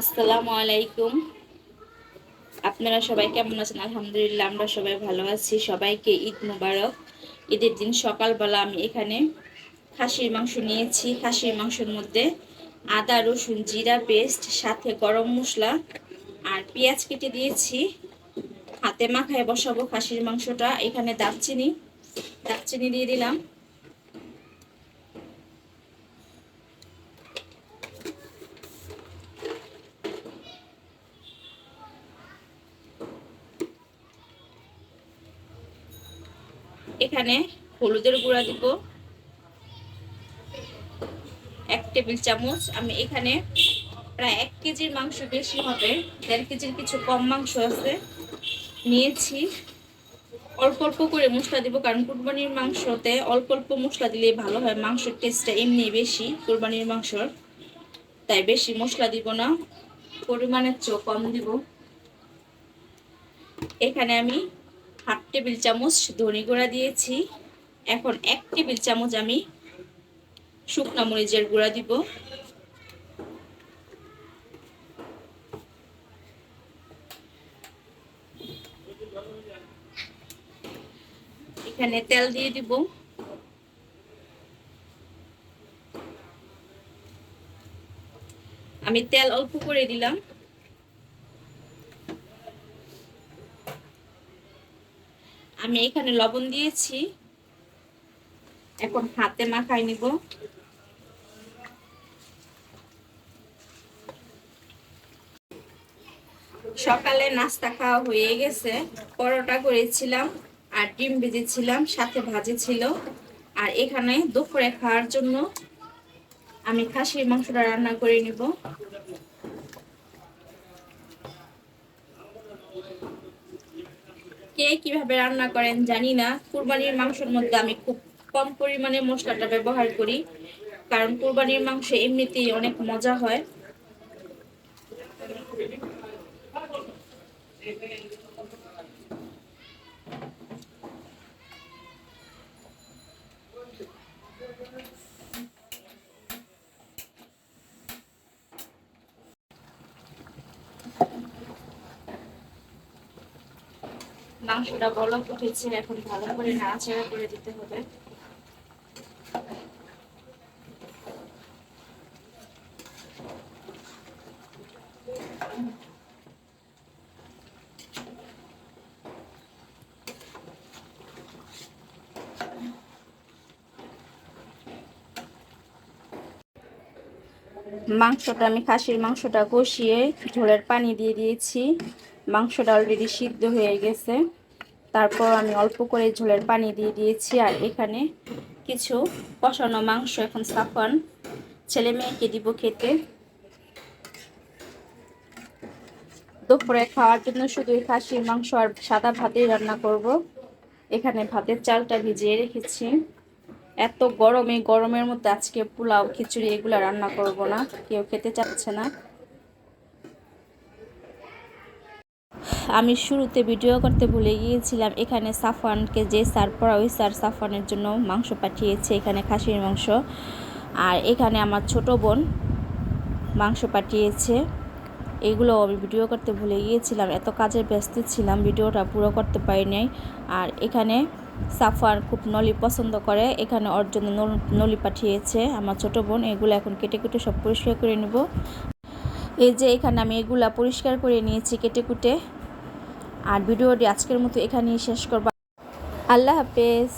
আসসালামু আলাইকুম। আপনারা সবাই কেমন আছেন? আলহামদুলিল্লাহ, আমরা সবাই ভালো আছি। সবাইকে ঈদ মুবারক। ঈদের দিন সকালবেলা আমি এখানে খাসির মাংস নিয়েছি। খাসির মাংসের মধ্যে আদা, রসুন, জিরা পেস্ট, সাথে গরম মশলা আর পেঁয়াজ কেটে দিয়েছি। হাতে মাখায় বসাবো খাসির মাংসটা। এখানে দারচিনি দিয়ে দিলাম। এখানে হলুদের গুঁড়া দিব 1 টেবিল চামচ। আমি এখানে প্রায় 1 কেজির মাংস, বেশি হবে, 1.5 কেজির কিছু কম মাংস আছে নিয়েছি। অল্প অল্প করে মশলা দিব, কারণ কুরবানির মাংসতে অল্প অল্প মশলা দিলে ভালো হয়। মাংসের টেস্টটা এমনি বেশি কুরবানির মাংসর, তাই বেশি মশলা দিব না, পরিমাণের চেয়েও কম দিব। এখানে আমি 1/2 টেবিল চামচ ধনে গুঁড়া দিয়েছি। এখন 1 টেবিল চামচ আমি শুকনা মরিচের গুঁড়া দিব। এখানে তেল দিয়ে দিব। আমি তেল অল্প করে দিলাম। আমি এখানে লবণ দিয়েছি। এখন হাতে মাখায় নিব। সকালে নাস্তা খাওয়া হয়ে গেছে। পরোটা করেছিলাম আর ডিম ভেজেছিলাম, সাথে ভাজি ছিল। আর এখানে দুপুরে খাওয়ার জন্য আমি খাসির মাংসটা রান্না করে নিব। কে কিভাবে রান্না করেন জানি না। কুরবানির মাংসের মধ্যে আমি খুব কম পরিমাণে মশলাটা ব্যবহার করি, কারণ কুরবানির মাংস এমনিতেই অনেক মজা হয়। মাংসটা বলক উঠেছে, এখন ভালো করে নাড়াচাড়া করে দিতে হবে। মাংসটা আমি খাসির মাংসটা কষিয়ে ঝোলের পানি দিয়ে দিয়েছি। মাংসটা অলরেডি সিদ্ধ হয়ে গেছে। তারপর আমি অল্প করে ঝোলের পানি দিয়ে দিয়েছি। আর এখানে কিছু কষানো মাংস এখন সাফান ছেলে মেয়েকে দিব খেতে। দুপুরে খাওয়ার জন্য শুধু খাসির মাংস আর সাদা ভাতেই রান্না করব। এখানে ভাতের চালটা ভিজিয়ে রেখেছি। এত গরমে, গরমের মধ্যে আজকে পোলাও খিচুড়ি এগুলো রান্না করব না, কেউ খেতে চাচ্ছে না। আমি শুরুতে ভিডিও করতে ভুলে গিয়েছিলাম, এখানে সাফওয়ানকে যে স্যার পড়া ওই স্যার সাফওয়ানের জন্য মাংস পাঠিয়েছে, এখানে খাসির মাংস। আর এখানে আমার ছোট বোন মাংস পাঠিয়েছে। এগুলো আমি ভিডিও করতে ভুলে গিয়েছিলাম, এত কাজে ব্যস্ত ছিলাম, ভিডিওটা পুরো করতে পারি নাই। আর এখানে সাফওয়ান খুব নলি পছন্দ করে, এখানে ওর জন্য নলি পাঠিয়েছে আমার ছোট বোন। এগুলো এখন কেটে কেটে সব পরিষ্কার করে নেব। এই যে এখানে আমি এগুলা পরিষ্কার করে নিয়েছি কেটে কুটে। আর ভিডিওটি আজকের মতো এখানেই শেষ করব। আল্লাহ হাফেজ।